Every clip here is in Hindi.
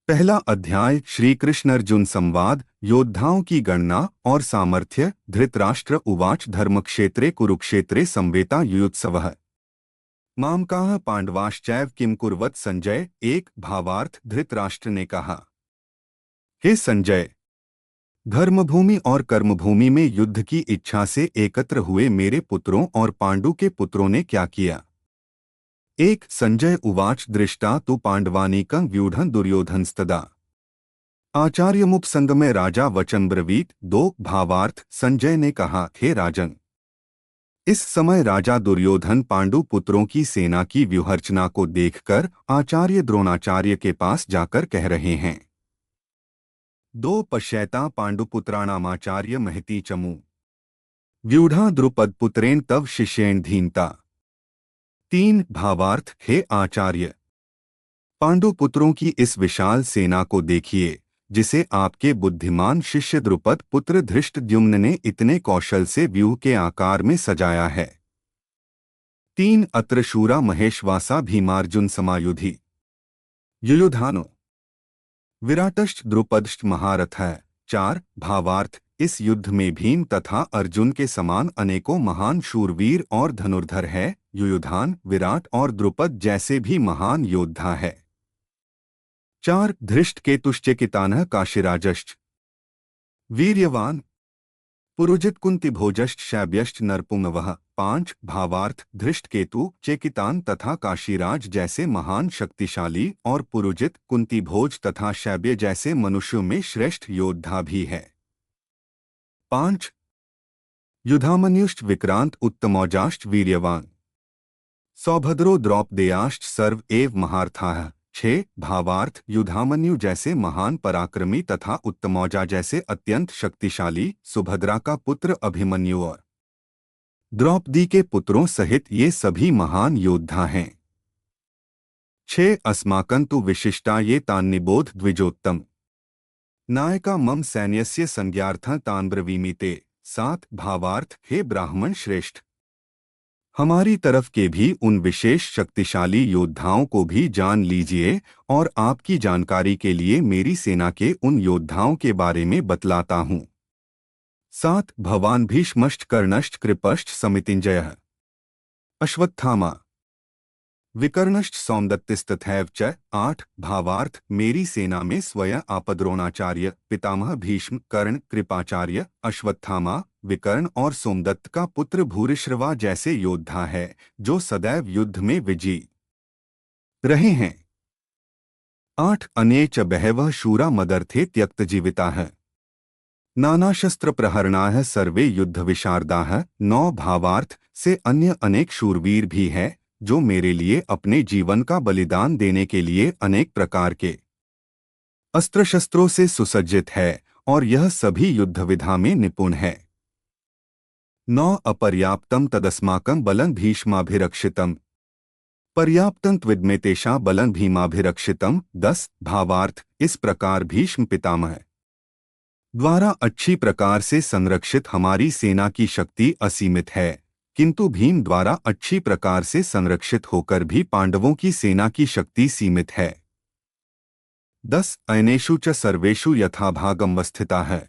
पहला अध्याय श्री कृष्ण अर्जुन संवाद। योद्धाओं की गणना और सामर्थ्य। धृतराष्ट्र उवाच धर्मक्षेत्रे कुरुक्षेत्रे संवेता युयुत्सवः मामकाः पांडवाश्चैव किम कुर्वत संजय। एक भावार्थ। धृतराष्ट्र ने कहा, हे संजय, धर्मभूमि और कर्मभूमि में युद्ध की इच्छा से एकत्र हुए मेरे पुत्रों और पांडु के पुत्रों ने क्या किया। एक संजय उवाच दृष्टा तु पांडवानीकं व्यूढ़ं दुर्योधनस्तदा आचार्यमुपसंग में राजा वचन ब्रवीत। दो भावार्थ। संजय ने कहा, हे राजन, इस समय राजा दुर्योधन पांडु पुत्रों की सेना की व्यूहरचना को देखकर आचार्य द्रोणाचार्य के पास जाकर कह रहे हैं। दो पश्यैता पांडुपुत्राणामाचार्य महती चमू व्यूढ़ा द्रुपद पुत्रेण तव शिष्येण धीनता। तीन भावार्थ। हे आचार्य, पांडु पुत्रों की इस विशाल सेना को देखिए, जिसे आपके बुद्धिमान शिष्य द्रुपद पुत्र धृष्टद्युम्न ने इतने कौशल से व्यूह के आकार में सजाया है। तीन अत्र शूरा महेशवासा भीमार्जुन समायुधि युयुधानो विराटश्च द्रुपदश्च महारथः। चार भावार्थ। इस युद्ध में भीम तथा अर्जुन के समान अनेकों महान शूरवीर और धनुर्धर है। युयुधान, विराट और द्रुपद जैसे भी महान योद्धा है। चार धृष्टकेतुश्चेकितानः काशीराजश्च वीर्यवान पुरुजित कुंतीभोजश्च शैब्यश्च नरपुंगवः। पांच भावार्थ। धृष्टकेतु, चेकितान तथा काशीराज जैसे महान शक्तिशाली और पुरुजित, कुंतीभोज तथा शैब्य जैसे मनुष्यों में श्रेष्ठ योद्धा भी है। पांच युधामन्युश्च विक्रांत उत्तमौजाश्च वीर्यवान सौभद्रो द्रौपदेयाश्च सर्व एव महारथाः। छह भावार्थ। युधामन्यु जैसे महान पराक्रमी तथा उत्तमौजा जैसे अत्यंत शक्तिशाली, सुभद्रा का पुत्र अभिमन्यु और द्रौपदी के पुत्रों सहित ये सभी महान योद्धा हैं। छह अस्माकं तु विशिष्टा ये तान्निबोध द्विजोत्तम नायका मम सैन्यस्य संज्ञार्थं तान् ब्रवीमि ते। सात भावार्थ। हे ब्राह्मण श्रेष्ठ, हमारी तरफ के भी उन विशेष शक्तिशाली योद्धाओं को भी जान लीजिए और आपकी जानकारी के लिए मेरी सेना के उन योद्धाओं के बारे में बतलाता हूँ। सात भवान भीष्मश्च कर्णश्च कृपश्च समितिञ्जयः अश्वत्थामा विकर्णश्च सौमदत्तिस्तथैव च। आठ भावार्थ। मेरी सेना में स्वयं आप द्रोणाचार्य, पितामह भीष्म, कर्ण, कृपाचार्य, अश्वत्थामा, विकर्ण और सोमदत्त का पुत्र भूरिश्रवा जैसे योद्धा है, जो सदैव युद्ध में विजयी रहे हैं। आठ अने च बहवः शूरा मदर्थे त्यक्तजीविताः नाना शस्त्र प्रहरणाः सर्वे युद्ध विशारदाः। नौ भावार्थ। से अन्य अनेक शूरवीर भी है, जो मेरे लिए अपने जीवन का बलिदान देने के लिए अनेक प्रकार के अस्त्र शस्त्रों से सुसज्जित है और यह सभी युद्ध विधा में निपुण है। नौ अपर्याप्तम तदस्माकं बलं भीष्माभिरक्षितम् पर्याप्तं त्विद्मे तेषां बलं भीमाभिरक्षितम्। 10 भावार्थ। इस प्रकार भीष्म पितामह द्वारा अच्छी प्रकार से संरक्षित हमारी सेना की शक्ति असीमित है, किंतु भीम द्वारा अच्छी प्रकार से संरक्षित होकर भी पांडवों की सेना की शक्ति सीमित है। 10 अयनेषु च सर्वेषु यथाभागं स्थिताः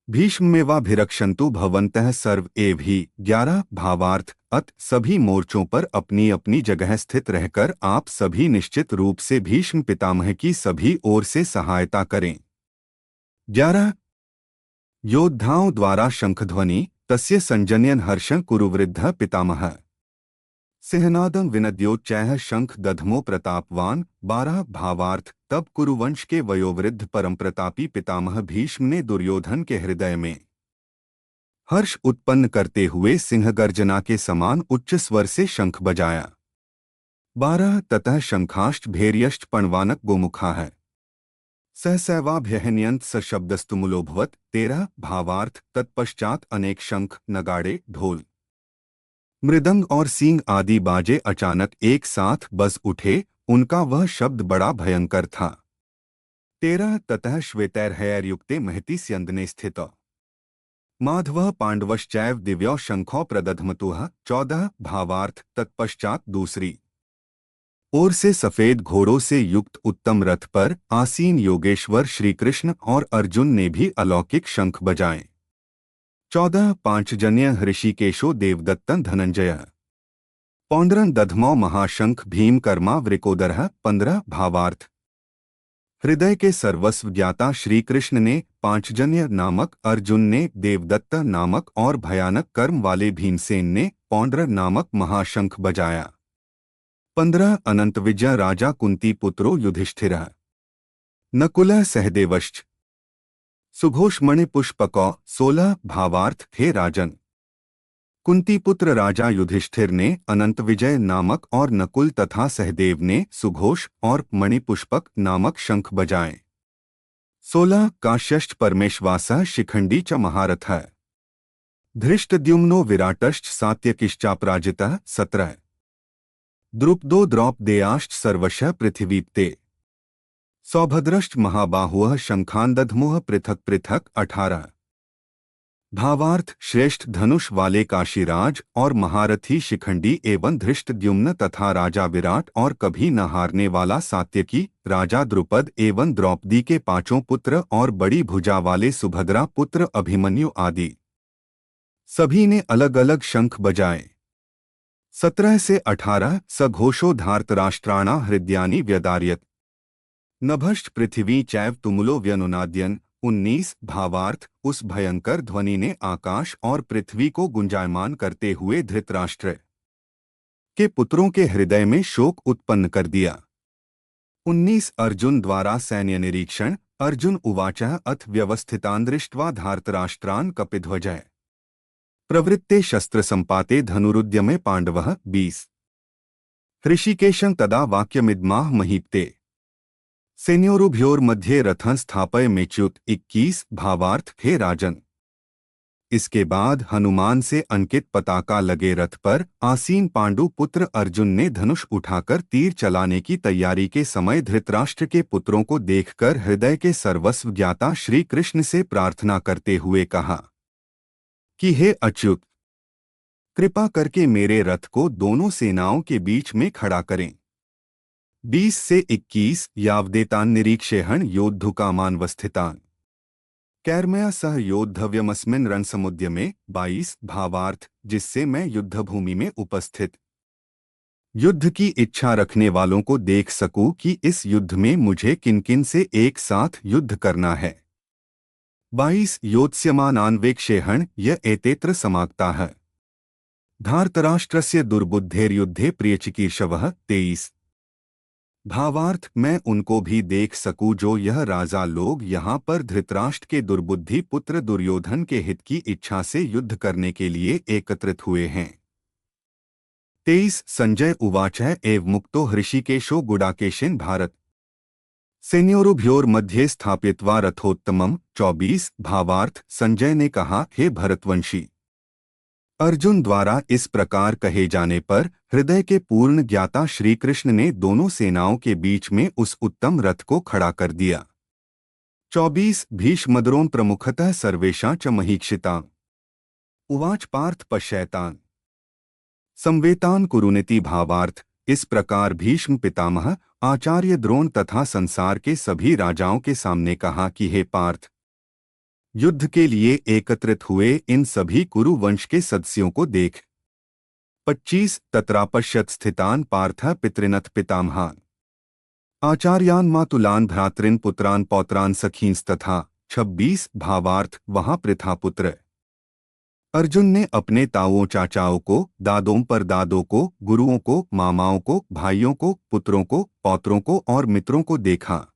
भीष्मेवाभिरक्षन्तु भवन्तः सर्व एव हि। 11 भावार्थ। अत सभी मोर्चों पर अपनी अपनी जगह स्थित रहकर आप सभी निश्चित रूप से भीष्म पितामह की सभी ओर से सहायता करें। 11 योद्धाओं द्वारा शंखध्वनि तस्य संजनयन हर्षं कुरुवृद्धः पितामहः सिंहनादं विनद्योच्चैः शंख दधमो प्रतापवान। 12 भावार्थ। तब कुरुवंश के वयोवृद्ध परम प्रतापी पितामह भीष्म ने दुर्योधन के हृदय में हर्ष उत्पन्न करते हुए सिंह गर्जना के समान उच्च स्वर से शंख बजाया। 12 ततः शंखाश्च भैर्यश्च पणवानक गोमुखाः सहसैवाभ्यहन्यंत सशब्दस्तुमुलोभवत। 13 भावार्थ। तत्पश्चात अनेक शंख, नगाड़े, ढोल, मृदंग और सींग आदि बाजे अचानक एक साथ बज उठे। उनका वह शब्द बड़ा भयंकर था। 13 ततः श्वेतैर्हयैर्युक्ते महति स्यन्दने स्थितौ माधवः पांडवश्चैव दिव्यौ शंखौ प्रदधमतुः। 14 भावार्थ। तत्पश्चात दूसरी ओर से सफेद घोड़ों से युक्त उत्तम रथ पर आसीन योगेश्वर श्रीकृष्ण और अर्जुन ने भी अलौकिक शंख बजाए। 14 पांचजन्य ऋषिकेशो देवदत्तन धनंजय पौंड्रन दधमौ महाशंख भीमकर्मा वृकोदरः। 15 भावार्थ। हृदय के सर्वस्व ज्ञाता श्री कृष्ण ने, पांचजन्य नामक अर्जुन ने, देवदत्त नामक और भयानक कर्म वाले भीमसेन ने पौंड्र नामक महाशंख बजाया। 15 अनंत विजय राजा कुंती पुत्रो युधिष्ठिरः। नकुलः सहदेवश्च सुघोषमणि पुष्पकौ। 16 भावार्थ। हे राजन, कुंती पुत्र राजा युधिष्ठिर ने अनंत विजय नामक और नकुल तथा सहदेव ने सुघोष और मणिपुष्पक नामक शंख बजाए। 16 काश्यश्च परमेश्वासः शिखंडी च महारथः। धृष्टद्युम्नो विराटश्च सात्यकिश्चापराजितः। 17 द्रुपदो द्रौपदेयाश्च सर्वशः पृथिवीप्ते। सौभद्रश्च महाबाहुः शंखान् दध्मुः पृथक पृथक। 18 भावार्थ। श्रेष्ठ धनुष वाले काशीराज और महारथी शिखंडी एवं धृष्टद्युम्न तथा राजा विराट और कभी न हारने वाला सात्यकी, राजा द्रुपद एवं द्रौपदी के पांचों पुत्र और बड़ी भुजा वाले सुभद्रा पुत्र अभिमन्यु आदि सभी ने अलग अलग शंख बजाए। 17 से 18 सघोषो धार्तराष्ट्राणा हृदयानि व्यदार्यत नभश्च पृथिवी चैव तुमुलो व्यनुनाद्यन। 19 भावार्थ। उस भयंकर ध्वनि ने आकाश और पृथ्वी को गुंजायमान करते हुए धृतराष्ट्र के पुत्रों के हृदय में शोक उत्पन्न कर दिया। 19 अर्जुन द्वारा सैन्य निरीक्षण। अर्जुन उवाचः अथ व्यवस्थितान् दृष्ट्वा धार्तराष्ट्रान् कपिध्वजः प्रवृत्ते शस्त्र संपाते धनुरुद्यमे पांडवः। 20 ऋषिकेशं तदा वाक्यमिदमाह महीप्ते सेन्योरुभयोर्मध्ये रथं स्थापयमेच्युत। 21 भावार्थ। हे राजन, इसके बाद हनुमान से अंकित पताका लगे रथ पर आसीन पांडु पुत्र अर्जुन ने धनुष उठाकर तीर चलाने की तैयारी के समय धृतराष्ट्र के पुत्रों को देखकर हृदय के सर्वस्व ज्ञाता श्री कृष्ण से प्रार्थना करते हुए कहा कि हे अच्युत, कृपा करके मेरे रथ को दोनों सेनाओं के बीच में खड़ा करें। 20 से 21 यावदेतान् निरीक्षेहन् योद्धुकामानवस्थितान् कैर्मया सह योद्धव्यमस्मिन् रणसमुद्यमे। 22 भावार्थ। जिससे मैं युद्धभूमि में उपस्थित युद्ध की इच्छा रखने वालों को देख सकूं कि इस युद्ध में मुझे किन किन से एक साथ युद्ध करना है। 22 योत्स्यमानान्वेक्षेहन् य एतेत्र समागताः धार्तराष्ट्रस्य दुर्बुद्धेर्युद्धे प्रियचिकीर्षवः। 23 भावार्थ। मैं उनको भी देख सकूं जो यह राजा लोग यहाँ पर धृतराष्ट्र के दुर्बुद्धि पुत्र दुर्योधन के हित की इच्छा से युद्ध करने के लिए एकत्रित हुए हैं। 23 संजय उवाचः एव मुक्तो हृषिकेशो गुडाकेशेन भारत सेन्योरुभयोर्मध्ये स्थापयित्वा रथोत्तमम्। 24 भावार्थ। संजय ने कहा, हे भरतवंशी, अर्जुन द्वारा इस प्रकार कहे जाने पर हृदय के पूर्ण ज्ञाता श्री कृष्ण ने दोनों सेनाओं के बीच में उस उत्तम रथ को खड़ा कर दिया। 24 भीष्मद्रोण प्रमुखतः सर्वेषां च महीक्षितां उवाच पार्थ पश्यैतान् संवेतान् कुरुनिति। भावार्थ। इस प्रकार भीष्म पितामह, आचार्य द्रोण तथा संसार के सभी राजाओं के सामने कहा कि हे पार्थ, युद्ध के लिए एकत्रित हुए इन सभी कुरु वंश के सदस्यों को देख। 25 तत्रापश्यत् स्थितान् पार्थ पितृनथ पितामहान् आचार्यान् मातुलान् भ्रातृन् पुत्रान् पौत्रान् सखींस्तथा। 26 भावार्थ। वहां प्रथापुत्र अर्जुन ने अपने ताऊओं चाचाओं को, दादों परदादों को, गुरुओं को, मामाओं को, भाइयों को, पुत्रों को, पौत्रों को और मित्रों को देखा।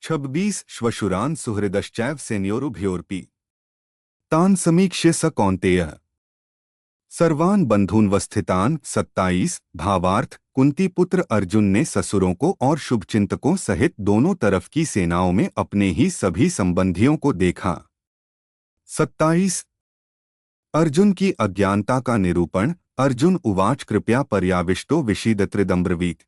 26 श्वशुरान् सुहृदश्चैव सेन्योरुभयोरपि तान् समीक्ष्य स कौन्तेयः सर्वान् बन्धून्वस्थितान्। 27 भावार्थ। कुंती पुत्र अर्जुन ने ससुरों को और शुभचिंतकों सहित दोनों तरफ की सेनाओं में अपने ही सभी संबंधियों को देखा। 27 अर्जुन की अज्ञानता का निरूपण। अर्जुन उवाच कृपया पर्याविष्टो विषीदत्रिदम्ब्रवीत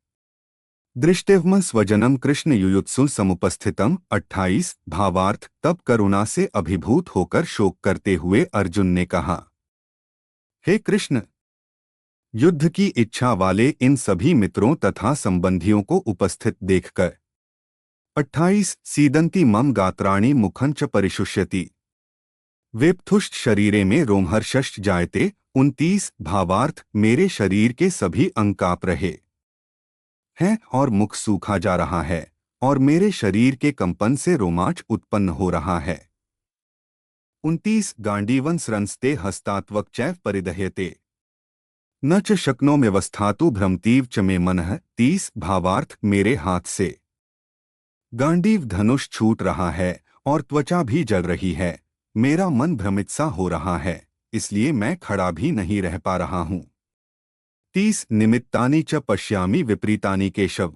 दृष्टिव्म स्वजनम कृष्ण युयुत्सु समुपस्थितम। 28 भावार्थ। तब करुणा से अभिभूत होकर शोक करते हुए अर्जुन ने कहा, हे कृष्ण, युद्ध की इच्छा वाले इन सभी मित्रों तथा संबंधियों को उपस्थित देखकर 28 सीदंती मम गात्राणि मुखं च परिशुष्यति वेप्थुष्ट शरीरे में रोमहर्षश्च जायते। 29 भावार्थ मेरे शरीर के सभी अंग कांप रहे हैं और मुख सूखा जा रहा है और मेरे शरीर के कंपन से रोमांच उत्पन्न हो रहा है। 29 गांडीवं स्रंस्ते हस्तात्वक चैव परिदह्यते न च शक्नोम्यवस्थातु भ्रमतीव च मे मनः। 30 भावार्थ मेरे हाथ से गांडीव धनुष छूट रहा है और त्वचा भी जल रही है। मेरा मन भ्रमित सा हो रहा है, इसलिए मैं खड़ा भी नहीं रह पा रहा हूँ। 30 निमित्तानि च पश्यामि विपरीतानि केशव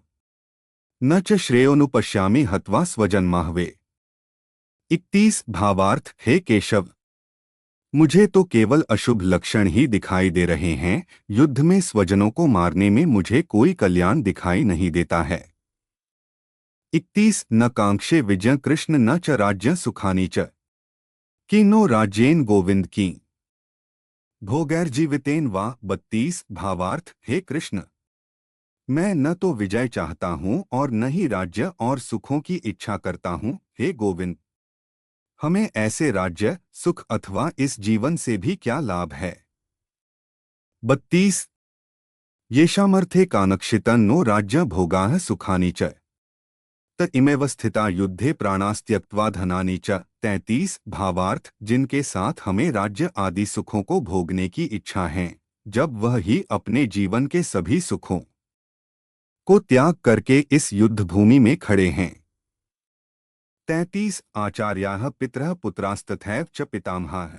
न च श्रेयोनुपश्यामि हत्वा स्वजन्माहवे। 31 भावार्थ हे केशव, मुझे तो केवल अशुभ लक्षण ही दिखाई दे रहे हैं। युद्ध में स्वजनों को मारने में मुझे कोई कल्याण दिखाई नहीं देता है। 31 न कांक्षे विजय कृष्ण न च राज्य सुखानी च किन्नो राज्येन गोविंद की भोगैर्जीवितेन वा। 32 भावार्थ हे कृष्ण, मैं न तो विजय चाहता हूँ और न ही राज्य और सुखों की इच्छा करता हूँ। हे गोविंद, हमें ऐसे राज्य सुख अथवा इस जीवन से भी क्या लाभ है। 32 येषामर्थे कानक्षितं नो राज्य भोगाः सुखानि च त इमेव स्थिता युद्धे प्राणास्त्यक्त्वा धनानि च। 33 भावार्थ जिनके साथ हमें राज्य आदि सुखों को भोगने की इच्छा है, जब वह ही अपने जीवन के सभी सुखों को त्याग करके इस युद्ध भूमि में खड़े हैं। 33 आचार्याः पितरः पुत्रास्तथैव च पितामहाः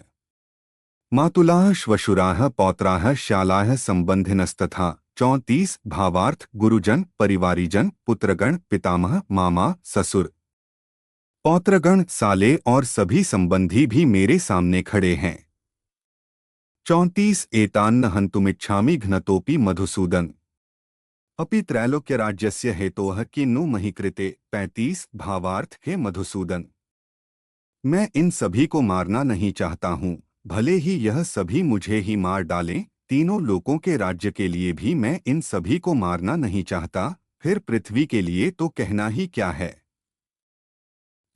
मातुलाः श्वशुराः पौत्राः शालाः संबंधिनस्तथा। 34 भावार्थ गुरुजन परिवारीजन पुत्रगण पितामह मामा ससुर पौत्रगण साले और सभी संबंधी भी मेरे सामने खड़े हैं। 34 एतान्न हन्तुमिच्छामि घ्नतोपि मधुसूदन अपि त्रैलोक्य राज्यस्य हेतोः किन्नु मही कृते। 35 भावार्थ हे मधुसूदन, मैं इन सभी को मारना नहीं चाहता हूँ, भले ही यह सभी मुझे ही मार डालें। तीनों लोकों के राज्य के लिए भी मैं इन सभी को मारना नहीं चाहता, फिर पृथ्वी के लिए तो कहना ही क्या है।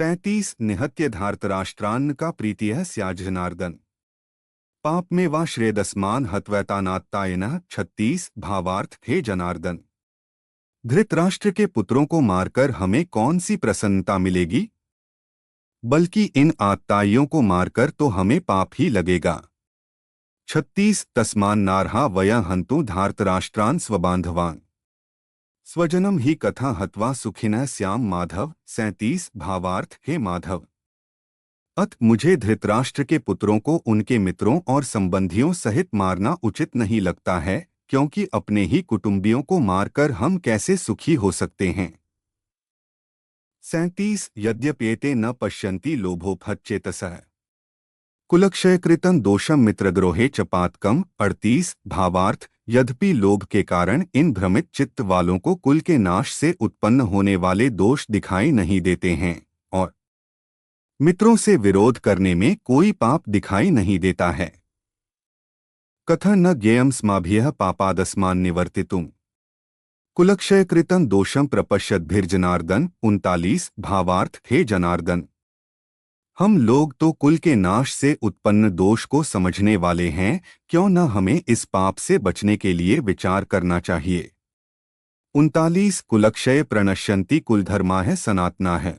35 निहत्य धार्तराष्ट्रान्न का प्रीतियः स्याज् जनार्दन पाप में वा श्रेदस्मान हत्वैतानात्तायनः। 36 भावार्थ हे जनार्दन, धृतराष्ट्र के पुत्रों को मारकर हमें कौन सी प्रसन्नता मिलेगी, बल्कि इन आत्ताइयों को मारकर तो हमें पाप ही लगेगा। 36 तस्मान नारहा वयं हन्तु धार्तराष्ट्रान् स्वबान्धवान् स्वजनम ही कथा हत्वा सुखिनः स्याम माधव। 37 भावार्थ हे माधव, अत मुझे धृतराष्ट्र के पुत्रों को उनके मित्रों और संबंधियों सहित मारना उचित नहीं लगता है, क्योंकि अपने ही कुटुंबियों को मारकर हम कैसे सुखी हो सकते हैं। 37 यद्यप्येते न पश्यन्ति लोभोपहतचेतसः कुलक्षयकृतं दोषम मित्रद्रोहे च पातकम्। 38 भावार्थ यद्यपि लोभ के कारण इन भ्रमित चित्त वालों को कुल के नाश से उत्पन्न होने वाले दोष दिखाई नहीं देते हैं और मित्रों से विरोध करने में कोई पाप दिखाई नहीं देता है। कथं न ज्ञेयं स्माभिः पापादस्मान् निवर्तितुम् कुलक्षयकृतं दोषं प्रपश्यद्भिर्जनार्दन। 39 भावार्थ हे जनार्दन, हम लोग तो कुल के नाश से उत्पन्न दोष को समझने वाले हैं, क्यों न हमें इस पाप से बचने के लिए विचार करना चाहिए। 39 कुलक्षय प्रणश्यन्ति कुलधर्माः सनातनाः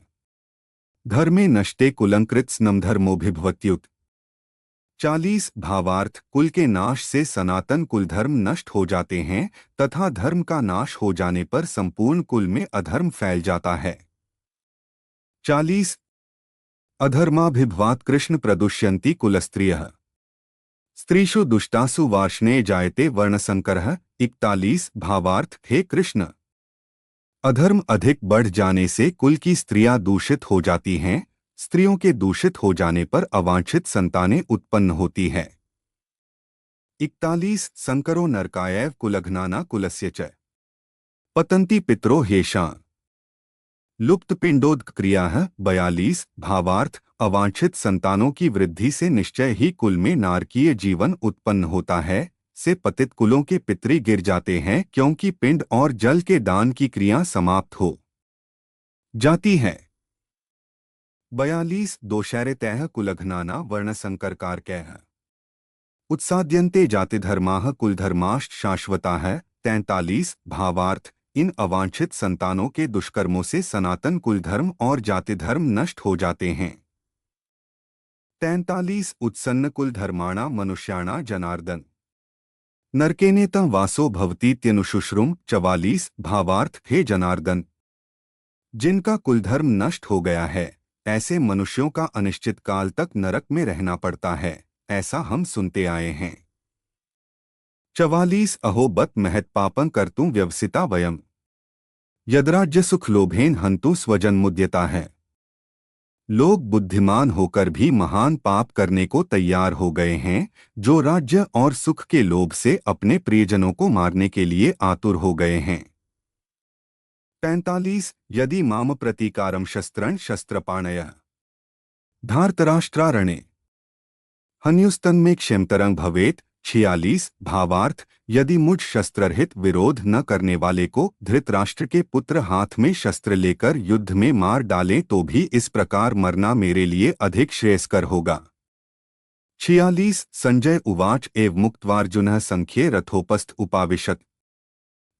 धर्मे नष्टे कुलंकृत्स्नं धर्मोभिभवत्युत। 40 भावार्थ कुल के नाश से सनातन कुलधर्म नष्ट हो जाते हैं तथा धर्म का नाश हो जाने पर संपूर्ण कुल में अधर्म फैल जाता है। 40 अधर्माभिभवात् कृष्ण प्रदुष्यन्ति कुलस्त्रियः स्त्रीषु दुष्टासु वार्ष्णे जायते वर्णसंकरः। 41 भावार्थ हे कृष्ण, अधर्म अधिक बढ़ जाने से कुल की स्त्रियां दूषित हो जाती हैं, स्त्रियों के दूषित हो जाने पर अवांछित संतानें उत्पन्न होती है। 41 संकरो नरकायैव कुलघ्नाना कुलस्य च पतन्ति पितरो हेषां लुप्त पिंडोदक क्रियाः। 42 भावार्थ अवांछित संतानों की वृद्धि से निश्चय ही कुल में नारकीय जीवन उत्पन्न होता है। से पतित कुलों के पितृ गिर जाते हैं क्योंकि पिंड और जल के दान की क्रिया समाप्त हो जाती है। 42 दोषैरितैः कुलघ्नाना वर्णसंकरकारकैः उत्साद्यन्ते जातिधर्माः कुलधर्माश्च शाश्वताः। 43 भावार्थ इन अवांछित संतानों के दुष्कर्मों से सनातन कुलधर्म और जातिधर्म नष्ट हो जाते हैं। 43 उत्सन्न कुलधर्माणा मनुष्याणा जनार्दन नरकेनेतं वासो भवतीत्यनुशुश्रुम। 44 भावार्थ हे जनार्दन, जिनका कुलधर्म नष्ट हो गया है ऐसे मनुष्यों का अनिश्चित काल तक नरक में रहना पड़ता है, ऐसा हम सुनते आए हैं। 44 अहो बत महत् पापं कर्तुं व्यवसिता वयम् यद्राज्य सुख लोभेन हन्तु स्वजन मुद्यता है। लोग बुद्धिमान होकर भी महान पाप करने को तैयार हो गए हैं, जो राज्य और सुख के लोभ से अपने प्रियजनों को मारने के लिए आतुर हो गए हैं। 45 यदि माम प्रतीकारम शस्त्रं शस्त्रपाणयः धार्तराष्ट्रारणे हन्युस्तन्मे क्षेमतरं भवेत्। 46 भावार्थ यदि मुझ शस्त्ररहित विरोध न करने वाले को धृतराष्ट्र के पुत्र हाथ में शस्त्र लेकर युद्ध में मार डालें तो भी इस प्रकार मरना मेरे लिए अधिक श्रेयस्कर होगा। 46 संजय उवाच एव मुक्त्वार्जुनः संख्ये रथोपस्थ उपाविशत्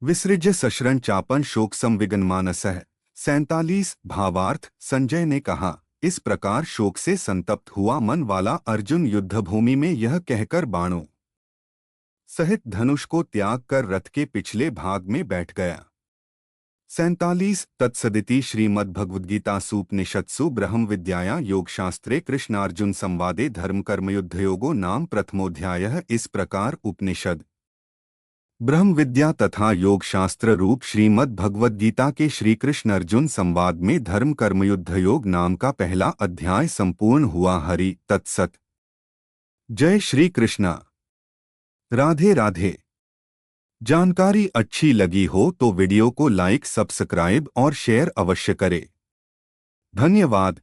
विसृज्य सशरण चापन शोक संविघ्नमानसः। 47 भावार्थ संजय ने कहा, इस प्रकार शोक से संतप्त हुआ मन वाला अर्जुन युद्धभूमि में यह कहकर बाणों सहित धनुष को त्याग कर रथ के पिछले भाग में बैठ गया। 47 तत्सदिति श्रीमद्भगवद्गीतासूपनिषत्सु ब्रह्म विद्यायां योगशास्त्रे कृष्णार्जुन संवादे धर्म कर्मयुद्धयोगो नाम प्रथमोध्यायः। इस प्रकार उपनिषद ब्रह्म विद्या तथा योग शास्त्र रूप श्रीमद् भगवद्गीता के श्री कृष्ण अर्जुन संवाद में धर्म कर्मयुद्ध योग नाम का पहला अध्याय संपूर्ण हुआ। हरि तत्सत। जय श्री कृष्णा। राधे राधे। जानकारी अच्छी लगी हो तो वीडियो को लाइक, सब्सक्राइब और शेयर अवश्य करें। धन्यवाद।